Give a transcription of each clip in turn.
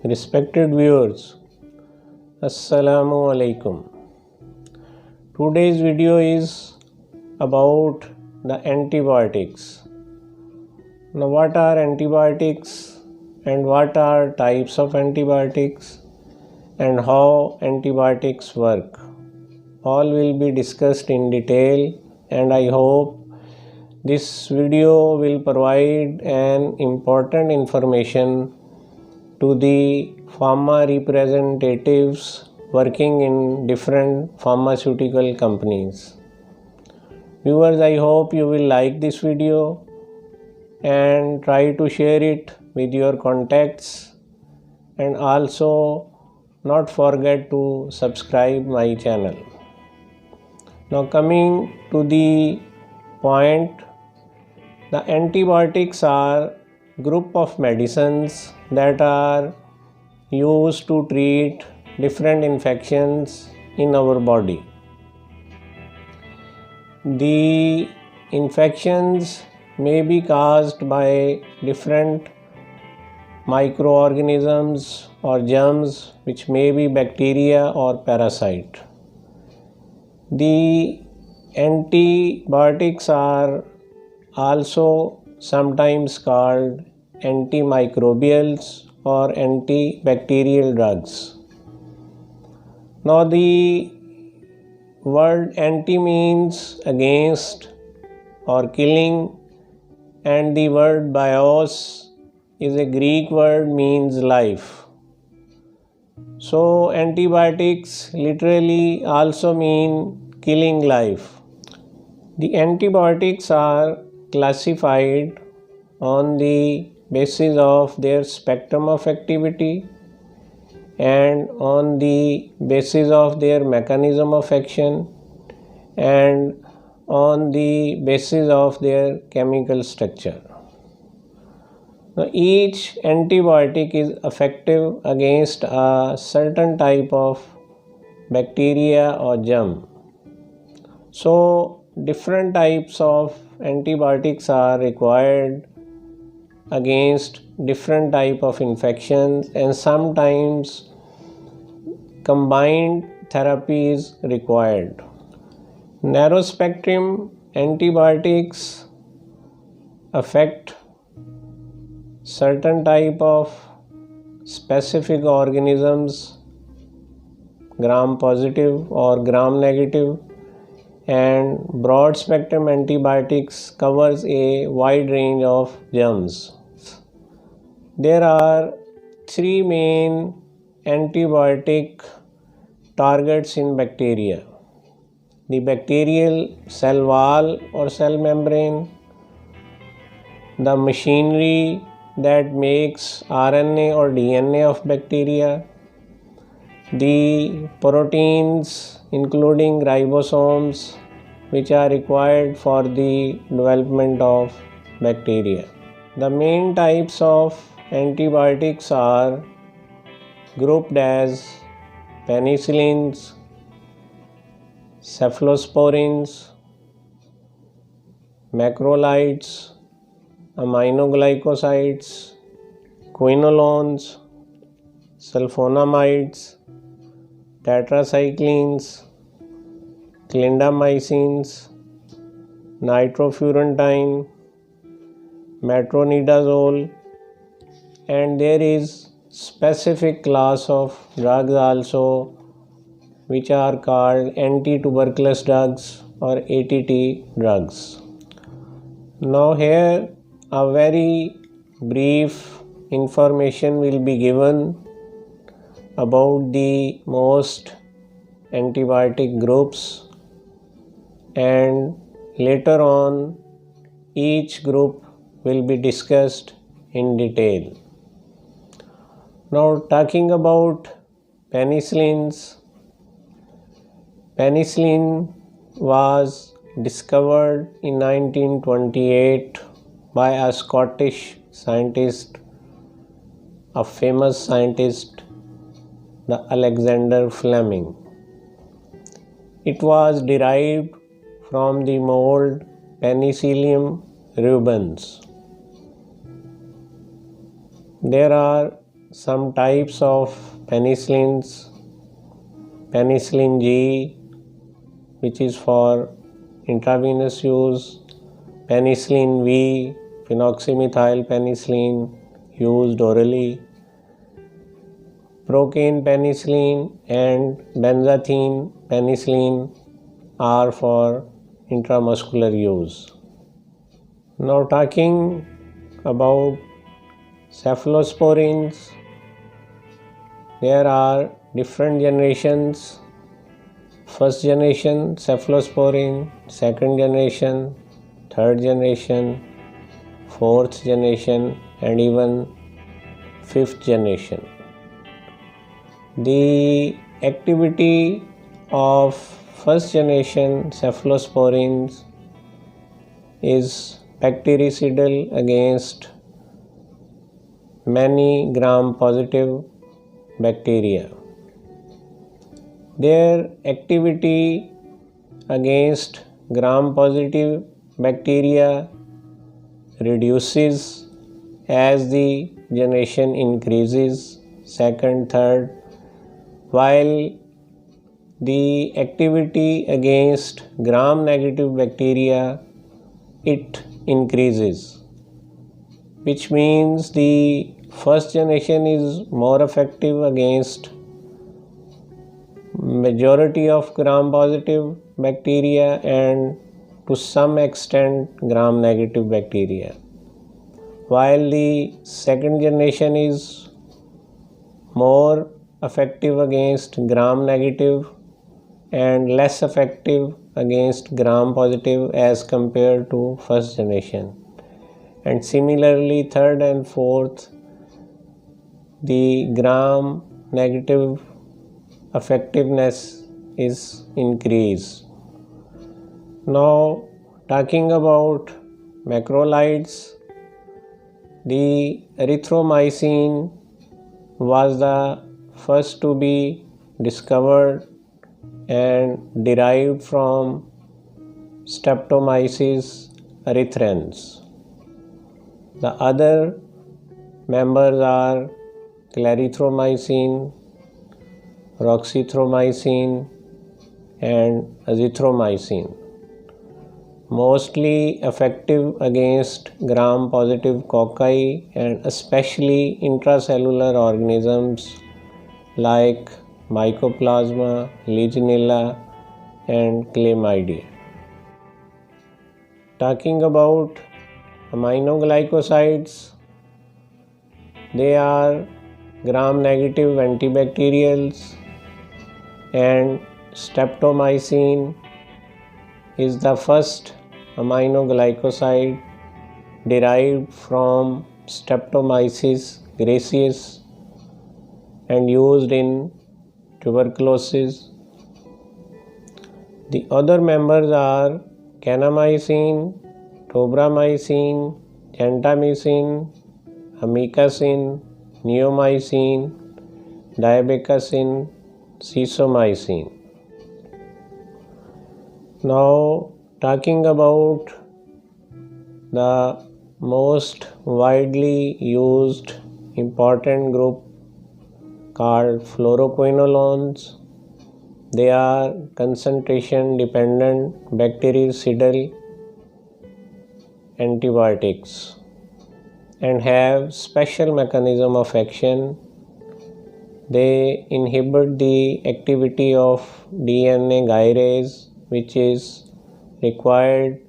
Respected viewers, Assalamu alaikum. Today's video is about the antibiotics. Now, what are antibiotics and what are types of antibiotics and how antibiotics work? All will be discussed in detail, and I hope this video will provide an important information to the pharma representatives working in different pharmaceutical companies. Viewers, I hope you will like this video and try to share it with your contacts, and also not forget to subscribe my channel. Now, coming to the point, the antibiotics are group of medicines that are used to treat different infections in our body. The infections may be caused by different microorganisms or germs, which may be bacteria or parasite. The antibiotics are also sometimes called antimicrobials or antibacterial drugs. Now, the word anti means against or killing, and the word bios is a Greek word, means life. So antibiotics literally also mean killing life. The antibiotics are classified on the basis of their spectrum of activity and on the basis of their mechanism of action and on the basis of their chemical structure. Now, each antibiotic is effective against a certain type of bacteria or germ. So, different types of antibiotics are required against different type of infections, and sometimes combined therapy is required. Narrow spectrum antibiotics affect certain type of specific organisms, gram positive or gram negative, and broad spectrum antibiotics covers a wide range of germs. There are three main antibiotic targets in bacteria: the bacterial cell wall or cell membrane, the machinery that makes RNA or DNA of bacteria, the proteins including ribosomes which are required for the development of bacteria. The main types of antibiotics are grouped as penicillins, cephalosporins, macrolides, aminoglycosides, quinolones, sulfonamides, tetracyclines, clindamycins, nitrofurantine, metronidazole, and there is specific class of drugs also which are called anti-tuberculous drugs or ATT drugs. Now here a very brief information will be given about the most antibiotic groups, and later on each group will be discussed in detail. Now, talking about penicillins. Penicillin was discovered in 1928 by a Scottish scientist, a famous scientist, the Alexander Fleming. It was derived from the mold Penicillium rubens. There are some types of penicillins. Penicillin G, which is for intravenous use. Penicillin V, phenoxymethyl penicillin, used orally. Procaine penicillin and benzathine penicillin are for intramuscular use. Now talking about cephalosporins, there are different generations. First generation cephalosporin, second generation, third generation, fourth generation, and even fifth generation. The activity of first generation cephalosporins is bactericidal against many gram-positive bacteria. Their activity against gram-positive bacteria reduces as the generation increases, second, third, while the activity against gram-negative bacteria, it increases, which means the first generation is more effective against majority of gram-positive bacteria and to some extent gram-negative bacteria, while the second generation is more effective against gram-negative and less effective against gram-positive as compared to first generation. And similarly, third and fourth, the gram-negative effectiveness is increased. Now, talking about macrolides, the erythromycin was the first to be discovered and derived from Streptomyces erythrans. The other members are clarithromycin, roxithromycin, and azithromycin. Mostly effective against gram-positive cocci and especially intracellular organisms like Mycoplasma, Legionella, and Chlamydia. Talking about aminoglycosides, they are gram-negative antibacterials, and streptomycin is the first aminoglycoside derived from Streptomyces gracilis and used in tuberculosis. The other members are kanamycin, tobramycin, gentamicin, amikacin, neomycin, diabecacin, cesomycin. Now talking about the most widely used important group called fluoroquinolones. They are concentration dependent bactericidal antibiotics and have special mechanism of action. They inhibit the activity of DNA gyrase, which is required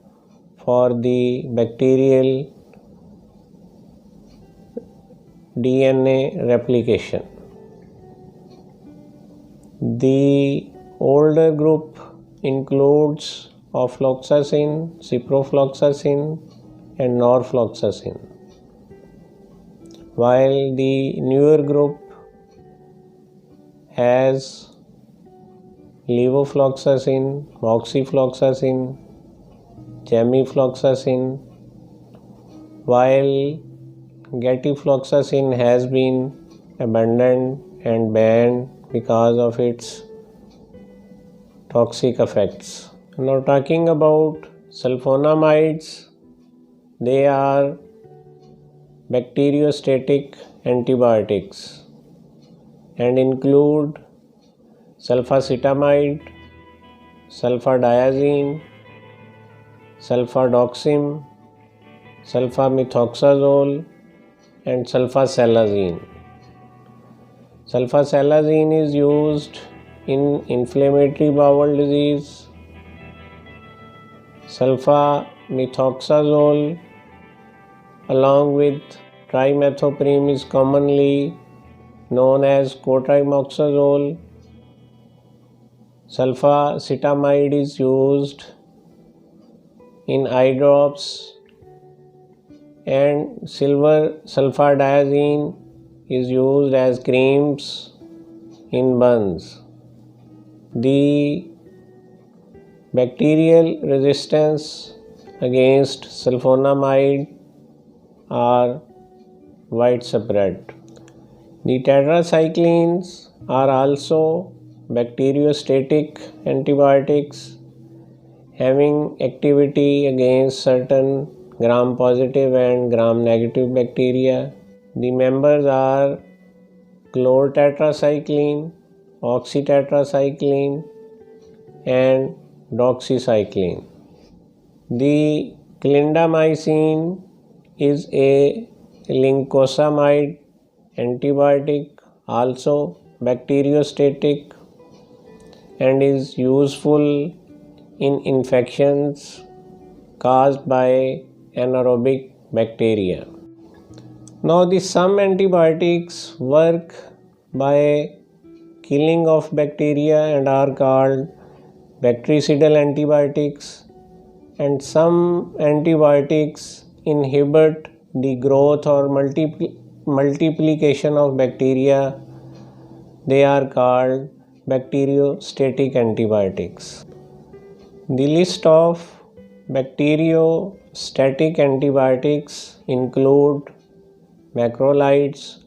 for the bacterial DNA replication. The older group includes ofloxacin, ciprofloxacin, and norfloxacin, while the newer group has levofloxacin, moxifloxacin, gemifloxacin, while getifloxacin has been abandoned and banned because of its toxic effects. Now talking about sulfonamides, they are bacteriostatic antibiotics and include sulfacetamide, sulfadiazine, sulfadoxime, sulfamethoxazole, and sulfasalazine. Sulfasalazine is used in inflammatory bowel disease. Sulfamethoxazole along with trimethoprim is commonly known as cotrimoxazole. Sulfacetamide is used in eye drops, and silver sulfadiazine is used as creams in buns. The bacterial resistance against sulfonamide are widespread. The tetracyclines are also bacteriostatic antibiotics having activity against certain gram-positive and gram-negative bacteria. The members are chlortetracycline, oxytetracycline, and doxycycline. The clindamycin is a lincosamide antibiotic, also bacteriostatic, and is useful in infections caused by anaerobic bacteria. Now, some antibiotics work by killing of bacteria and are called bactericidal antibiotics, and some antibiotics inhibit the growth or multiplication of bacteria. They are called bacteriostatic antibiotics. The list of bacteriostatic antibiotics include macrolides,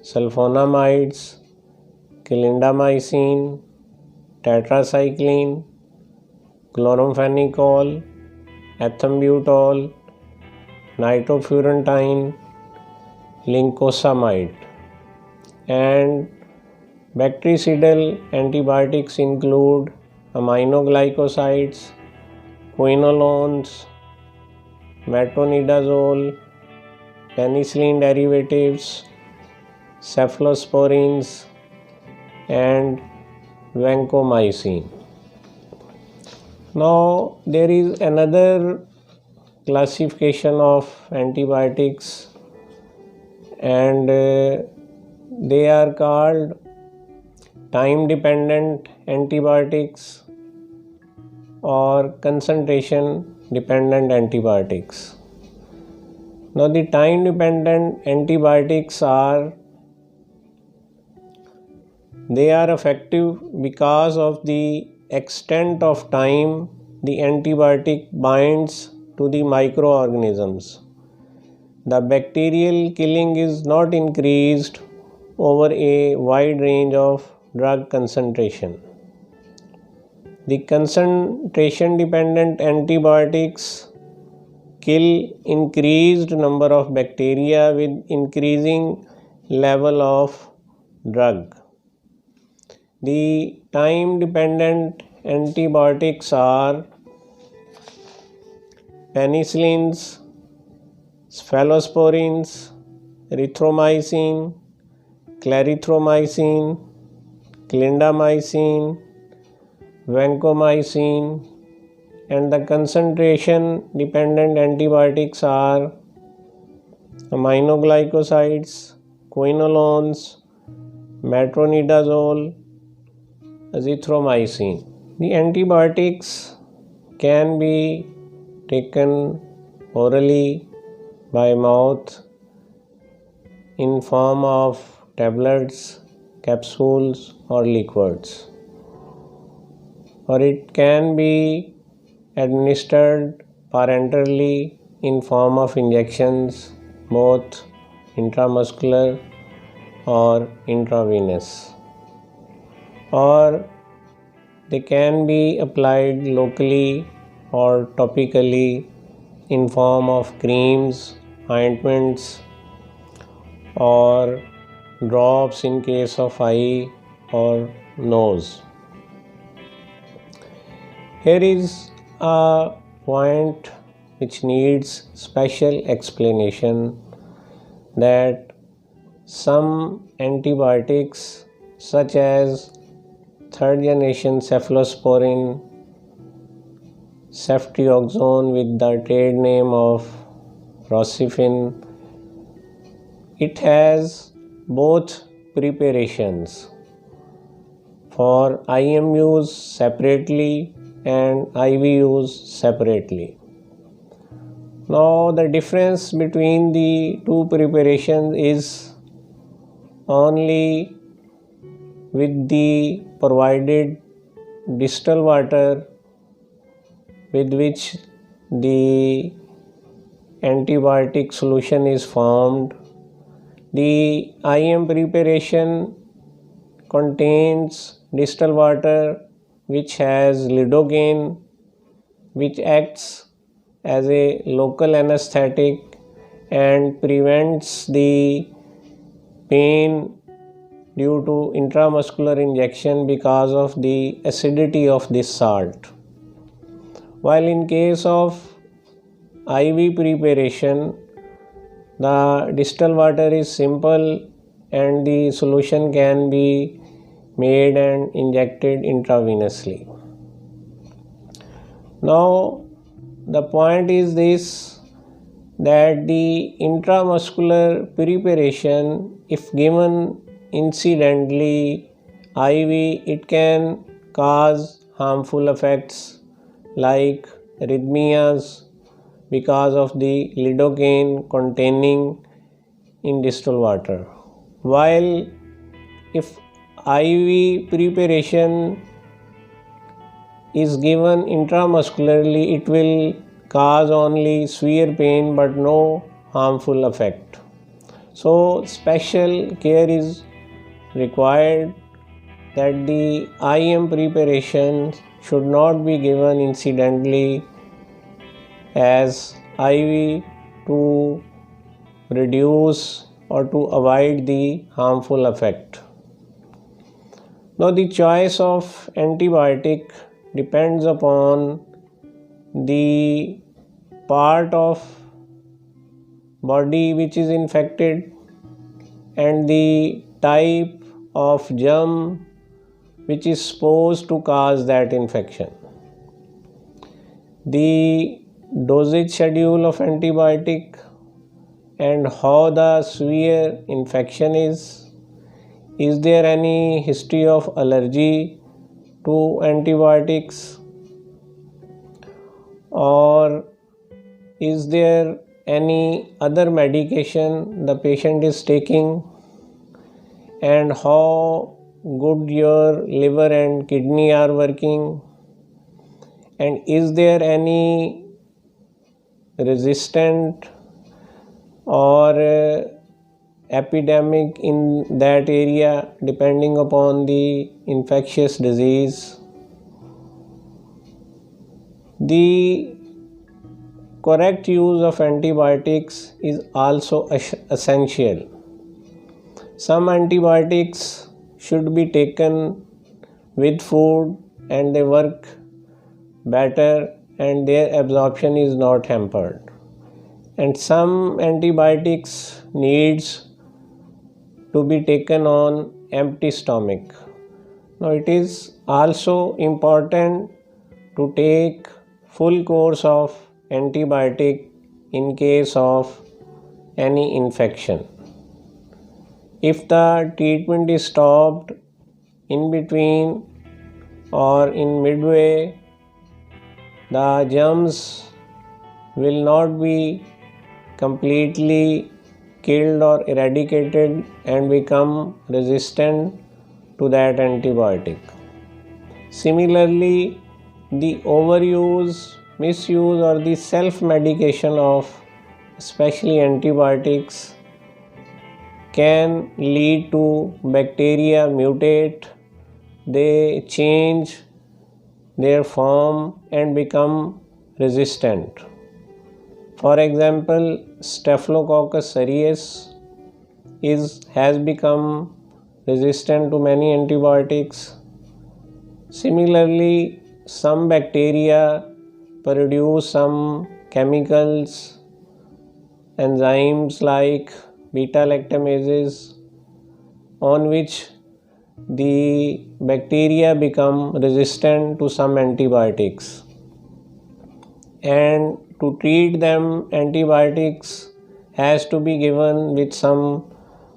sulfonamides, clindamycin, tetracycline, chloramphenicol, ethambutol, nitrofurantoin, lincosamide, and bactericidal antibiotics include aminoglycosides, quinolones, metronidazole, penicillin derivatives, cephalosporins, and vancomycin. Now, there is another classification of antibiotics, and they are called time dependent antibiotics or concentration dependent antibiotics. Now, the time dependent antibiotics are effective because of the extent of time the antibiotic binds to the microorganisms. The bacterial killing is not increased over a wide range of drug concentration. The concentration dependent antibiotics kill increased number of bacteria with increasing level of drug. The time dependent antibiotics are penicillins, cephalosporins, erythromycin, clarithromycin, clindamycin, vancomycin, and the concentration dependent antibiotics are aminoglycosides, quinolones, metronidazole, azithromycin. The antibiotics can be taken orally by mouth in form of tablets, capsules, or liquids, or it can be administered parenterally in form of injections, both intramuscular or intravenous, or they can be applied locally or topically in form of creams, ointments, or drops in case of eye or nose. Here is a point which needs special explanation, that some antibiotics such as third generation cephalosporin, ceftriaxone with the trade name of Rocephin, it has both preparations for IM use separately and IV use separately. Now the difference between the two preparations is only with the provided distal water with which the antibiotic solution is formed. The IM preparation contains distal water which has lidocaine, which acts as a local anesthetic and prevents the pain due to intramuscular injection because of the acidity of this salt. While in case of IV preparation, the distal water is simple and the solution can be made and injected intravenously. Now the point is this, that the intramuscular preparation, if given incidentally IV, it can cause harmful effects like arrhythmias because of the lidocaine containing in distal water. While if IV preparation is given intramuscularly, it will cause only severe pain but no harmful effect. So special care is required that the IM preparation should not be given incidentally as IV to reduce or to avoid the harmful effect. Now the choice of antibiotic depends upon the part of body which is infected and the type of germ which is supposed to cause that infection. The dosage schedule of antibiotic and how the severe infection is there any history of allergy to antibiotics, or is there any other medication the patient is taking, and how good your liver and kidney are working, and is there any resistant or epidemic in that area depending upon the infectious disease. The correct use of antibiotics is also essential. Some antibiotics should be taken with food and they work better and their absorption is not hampered. And some antibiotics needs to be taken on empty stomach. Now it is also important to take full course of antibiotic in case of any infection. If the treatment is stopped in between or in midway, the germs will not be completely killed or eradicated and become resistant to that antibiotic. Similarly, the overuse, misuse or the self-medication of especially antibiotics can lead to bacteria mutate, they change their form and become resistant. For example, Staphylococcus aureus has become resistant to many antibiotics. Similarly, some bacteria produce some chemicals, enzymes like beta lactamases, on which the bacteria become resistant to some antibiotics. And to treat them, antibiotics has to be given with some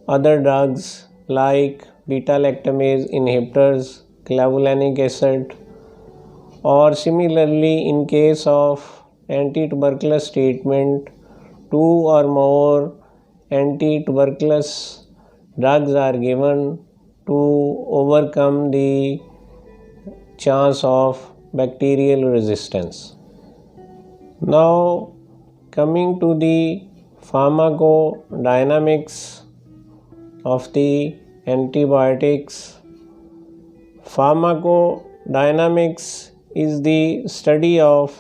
other drugs like beta lactamase inhibitors, clavulanic acid, or similarly in case of anti-tuberculous treatment, 2 or more anti-tuberculous drugs are given to overcome the chance of bacterial resistance. Now coming to the pharmacodynamics of the antibiotics. Pharmacodynamics is the study of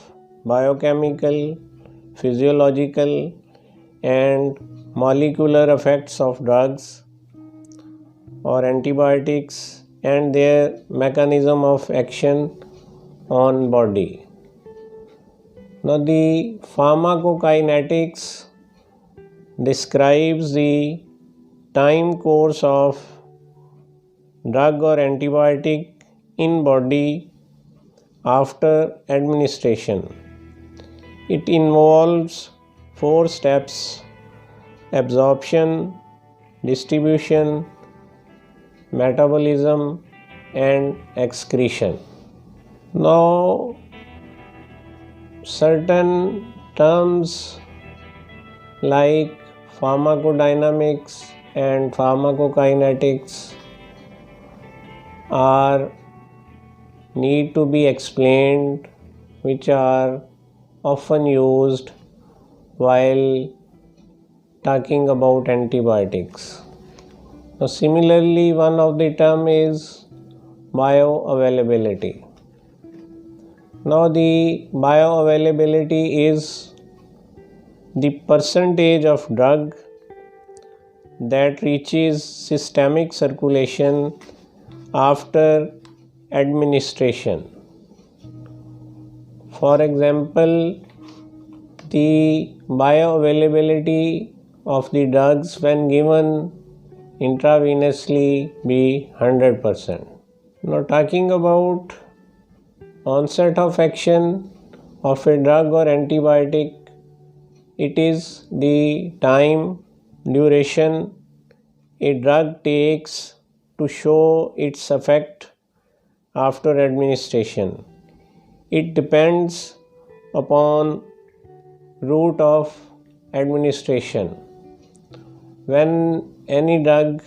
biochemical, physiological, and molecular effects of drugs or antibiotics and their mechanism of action on body. Now the pharmacokinetics describes the time course of drug or antibiotic in body after administration. It involves 4 steps: absorption, distribution, metabolism, and excretion. Now certain terms like pharmacodynamics and pharmacokinetics need to be explained, which are often used while talking about antibiotics. Now similarly, one of the term is bioavailability. Now the bioavailability is the percentage of drug that reaches systemic circulation after administration. For example, the bioavailability of the drugs when given intravenously be 100%. Now talking about onset of action of a drug or antibiotic, it is the time duration a drug takes to show its effect after administration. It depends upon route of administration. When any drug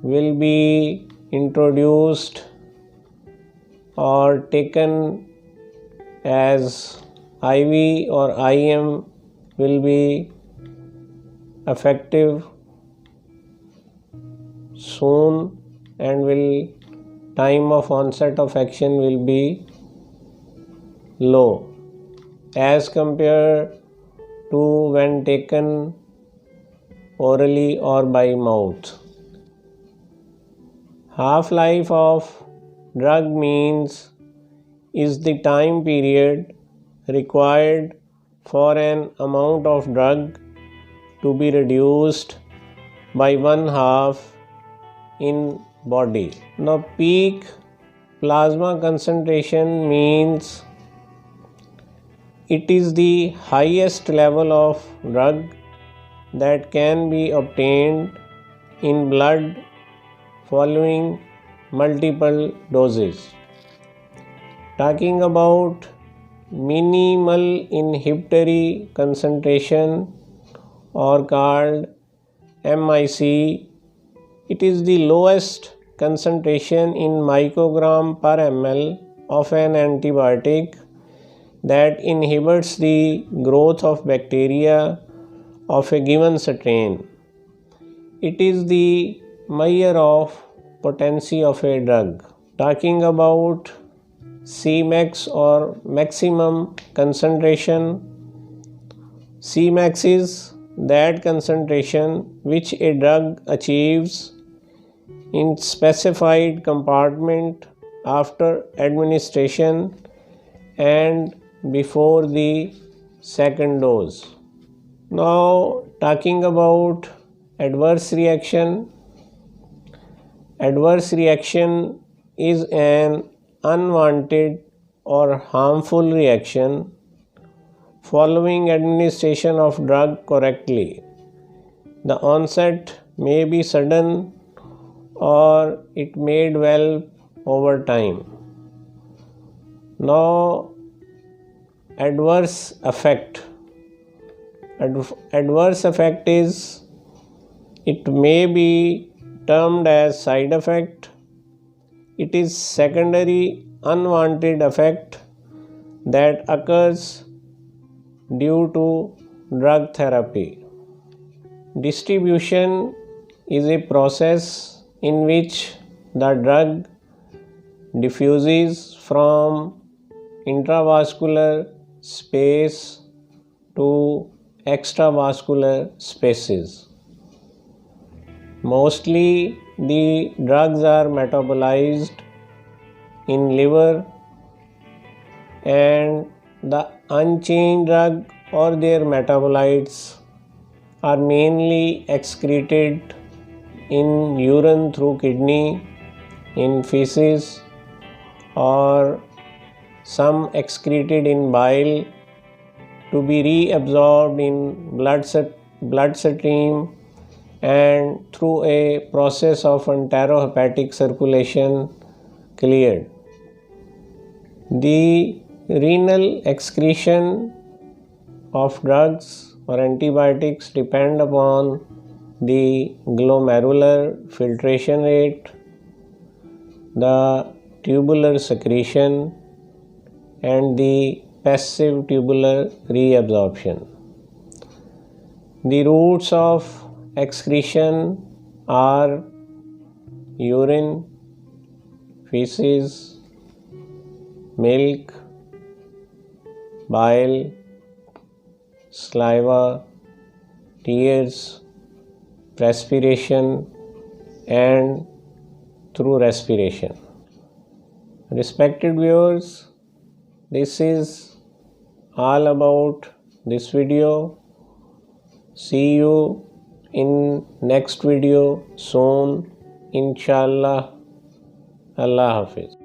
will be introduced or taken as IV or IM will be effective soon and time of onset of action will be low as compared to when taken orally or by mouth. Half-life of drug means is the time period required for an amount of drug to be reduced by 1/2 in body. Now peak plasma concentration means it is the highest level of drug that can be obtained in blood following multiple doses. Talking about minimal inhibitory concentration or called MIC, it is the lowest concentration in microgram per ml of an antibiotic that inhibits the growth of bacteria of a given strain. It is the measure of potency of a drug. Talking about Cmax or maximum concentration, Cmax is that concentration which a drug achieves in specified compartment after administration and before the second dose. Now, talking about adverse reaction. Adverse reaction is an unwanted or harmful reaction following administration of drug correctly. The onset may be sudden or it may develop over time. Now, adverse effect. Adverse effect is, it may be termed as side effect. It is secondary unwanted effect that occurs due to drug therapy. Distribution is a process in which the drug diffuses from intravascular space to extravascular spaces. Mostly the drugs are metabolized in liver, and the unchanged drug or their metabolites are mainly excreted in urine through kidney, in feces, or some excreted in bile to be reabsorbed in blood stream and through a process of enterohepatic circulation cleared. The renal excretion of drugs or antibiotics depend upon the glomerular filtration rate, the tubular secretion, and the passive tubular reabsorption. The routes of excretion are urine, feces, milk, bile, saliva, tears, perspiration, and through respiration. Respected viewers, this is all about this video. See you in next video soon, inshallah. Allah Hafiz.